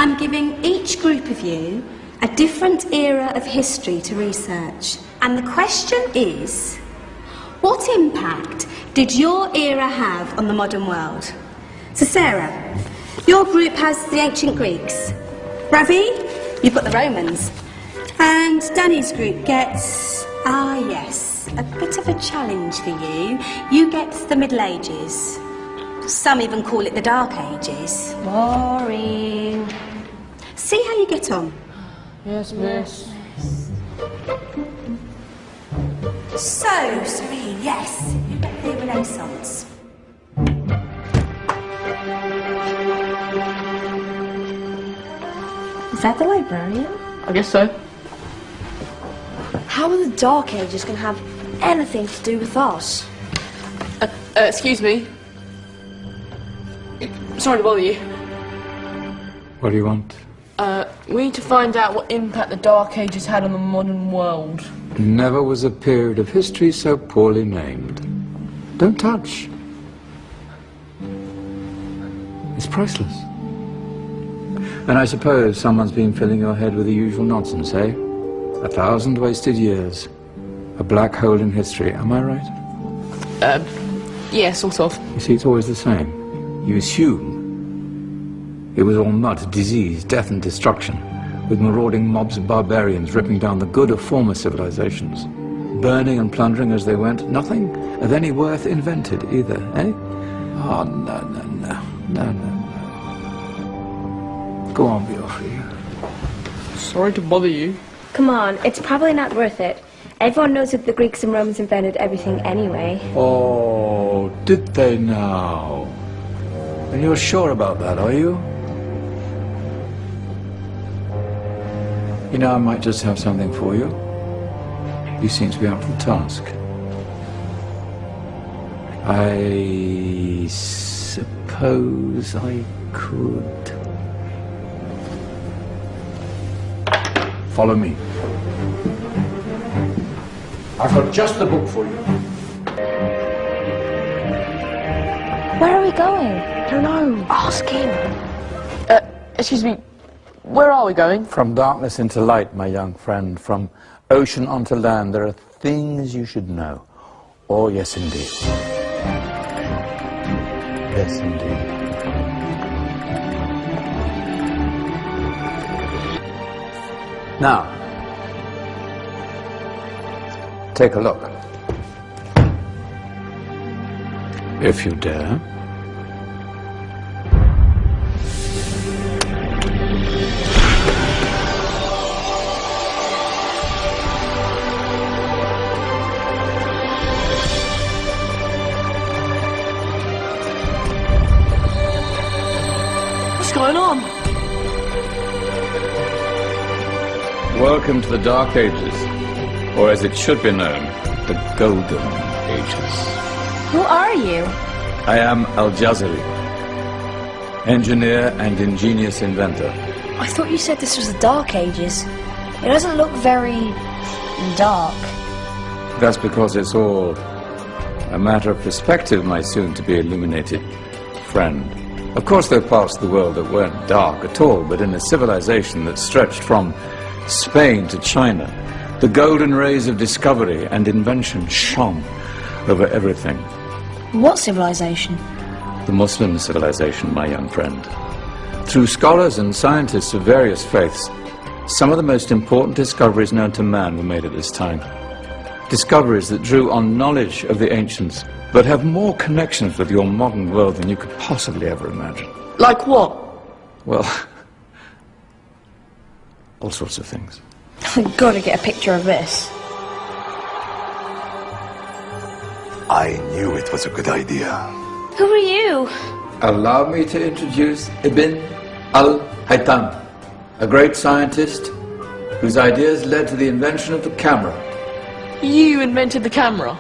I'm giving each group of you a different era of history to research. And the question is, what impact did your era have on the modern world? So Sarah, your group has the ancient Greeks. Ravi, you've got the Romans. And Danny's group gets, yes, a bit of a challenge for you. You get the Middle Ages. Some even call it the Dark Ages. Boring. See how you get on. Yes, miss. So, Serene, yes, you get the Renaissance. Is that the librarian? I guess so. How are the Dark Ages going to have anything to do with us? Excuse me. Sorry to bother you. What do you want? We need to find out what impact the Dark Ages had on the modern world. Never was a period of history so poorly named. Don't touch. It's priceless. And I suppose someone's been filling your head with the usual nonsense, eh? 1,000 wasted years. A black hole in history, am I right? Yeah, sort of. You see, it's always the same. You assume it was all mud, disease, death and destruction, with marauding mobs of barbarians ripping down the good of former civilizations, burning and plundering as they went. Nothing of any worth invented either, eh? Oh, no. Go on, Biofri. Sorry to bother you. Come on, it's probably not worth it. Everyone knows that the Greeks and Romans invented everything anyway. Oh, did they now? And you're sure about that, are you? You know, I might just have something for you. You seem to be up for the task. I suppose I could. Follow me. I've got just the book for you. Where are we going? I don't know. Ask him. Excuse me. Where are we going? From darkness into light, my young friend. From ocean onto land, there are things you should know. Oh, yes, indeed. Yes, indeed. Now, take a look. If you dare. What's going on? Welcome to the Dark Ages, or as it should be known, the Golden Ages. Who are you? I am Al-Jazari, engineer and ingenious inventor. I thought you said this was the Dark Ages. It doesn't look very dark. That's because it's all a matter of perspective, my soon-to-be illuminated friend. Of course, there are parts of the world that weren't dark at all, but in a civilization that stretched from Spain to China, the golden rays of discovery and invention shone over everything. What civilization? The Muslim civilization, my young friend. Through scholars and scientists of various faiths, some of the most important discoveries known to man were made at this time. Discoveries that drew on knowledge of the ancients, but have more connections with your modern world than you could possibly ever imagine. Like what? Well, all sorts of things. I've got to get a picture of this. I knew it was a good idea. Who are you? Allow me to introduce Ibn al-Haytham, a great scientist whose ideas led to the invention of the camera. You invented the camera?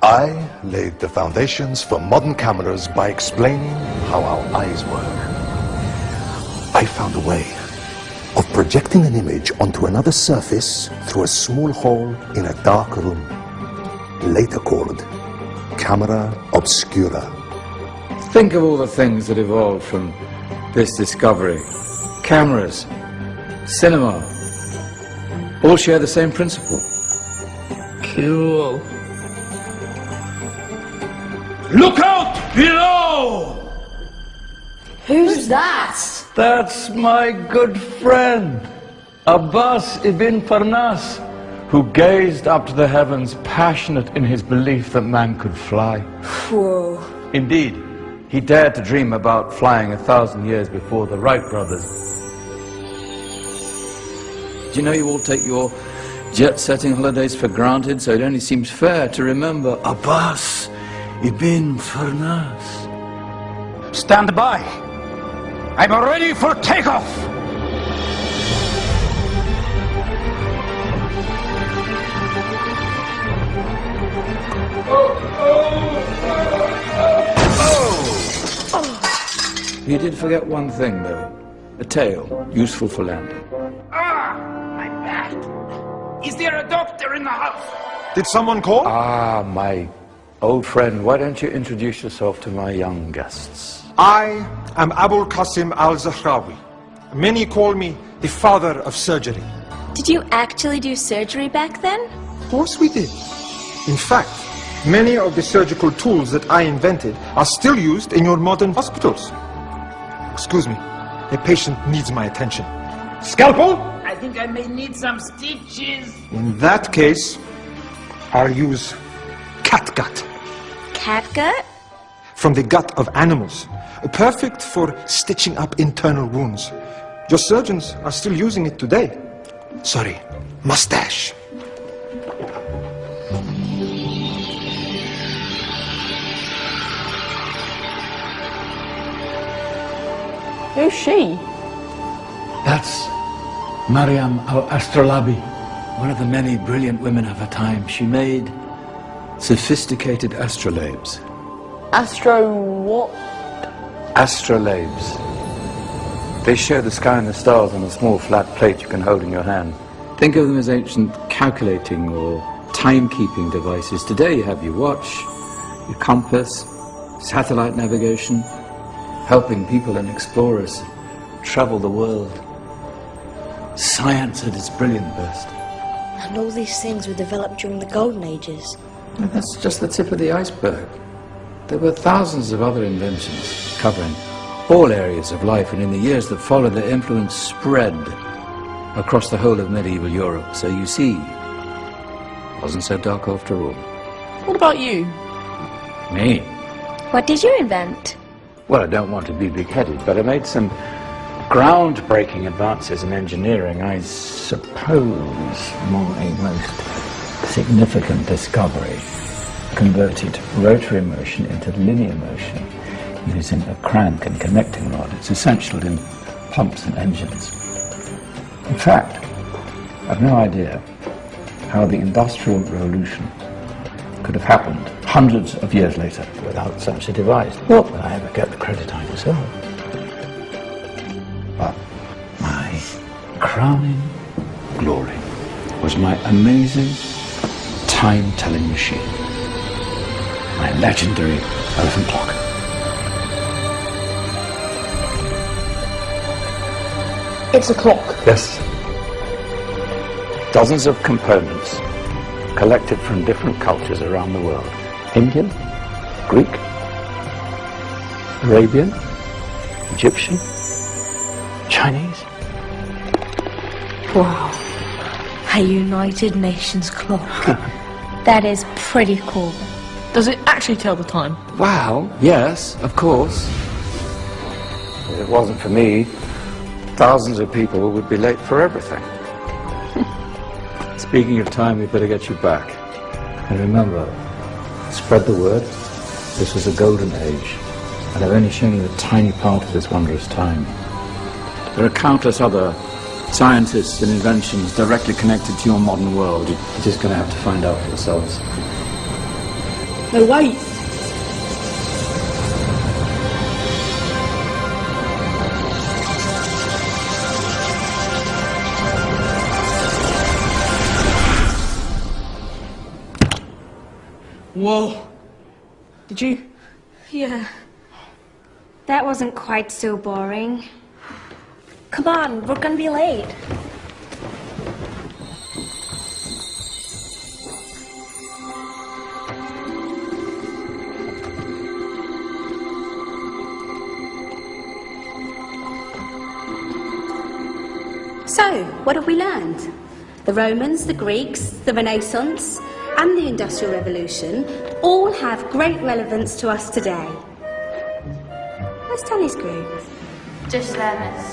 I laid the foundations for modern cameras by explaining how our eyes work. I found a way of projecting an image onto another surface through a small hole in a dark room, later called camera obscura. Think of all the things that evolved from this discovery. Cameras, cinema, all share the same principle. Cool. Look out below! Who's that? That's my good friend, Abbas ibn Farnas, who gazed up to the heavens, passionate in his belief that man could fly. Whoa. Indeed, he dared to dream about flying 1,000 years before the Wright brothers. Do you know you all take your jet-setting holidays for granted, so it only seems fair to remember Abbas ibn Farnas. Stand by. I'm ready for takeoff. You did forget one thing, though. A tail, useful for landing. My back. Is there a doctor in the house? Did someone call? Ah, my old friend, why don't you introduce yourself to my young guests? I am Abul Qasim al-Zahrawi. Many call me the father of surgery. Did you actually do surgery back then? Of course we did. In fact, many of the surgical tools that I invented are still used in your modern hospitals. Excuse me, a patient needs my attention. Scalpel? I think I may need some stitches. In that case, I'll use catgut. Catgut? From the gut of animals. Perfect for stitching up internal wounds. Your surgeons are still using it today. Sorry, mustache. Who's she? That's Maryam al-Astrolabi, one of the many brilliant women of her time. She made sophisticated astrolabes. Astro what? Astrolabes. They show the sky and the stars on a small flat plate you can hold in your hand. Think of them as ancient calculating or timekeeping devices. Today you have your watch, your compass, satellite navigation, helping people and explorers travel the world. Science at its brilliant best. And all these things were developed during the Golden Ages. And that's just the tip of the iceberg. There were thousands of other inventions covering all areas of life, and in the years that followed, their influence spread across the whole of medieval Europe. So you see, it wasn't so dark after all. What about you? Me? What did you invent? Well, I don't want to be big-headed, but I made some groundbreaking advances in engineering. I suppose my most significant discovery converted rotary motion into linear motion using a crank and connecting rod. It's essential in pumps and engines. In fact, I've no idea how the Industrial Revolution could have happened hundreds of years later without such a device. Nor will I ever get the credit I deserve. But my crowning glory was my amazing time-telling machine, my legendary elephant clock. It's a clock. Yes. Dozens of components collected from different cultures around the world. Indian, Greek, Arabian, Egyptian, Chinese. Wow. A United Nations clock. That is pretty cool. Does it actually tell the time? Wow, yes, of course. If it wasn't for me, thousands of people would be late for everything. Speaking of time, we better get you back. And remember, spread the word. This was a golden age, and I've only shown you a tiny part of this wondrous time. There are countless other scientists and inventions directly connected to your modern world. You're just going to have to find out for yourselves. No, wait. Whoa. Did you? Yeah. That wasn't quite so boring. Come on, we're gonna be late. So, what have we learned? The Romans, the Greeks, the Renaissance, and the Industrial Revolution all have great relevance to us today. Where's Tanya's group? Just there, miss.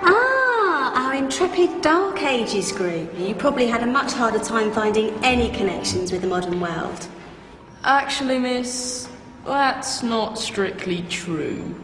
Ah, our intrepid Dark Ages group. You probably had a much harder time finding any connections with the modern world. Actually, miss, that's not strictly true.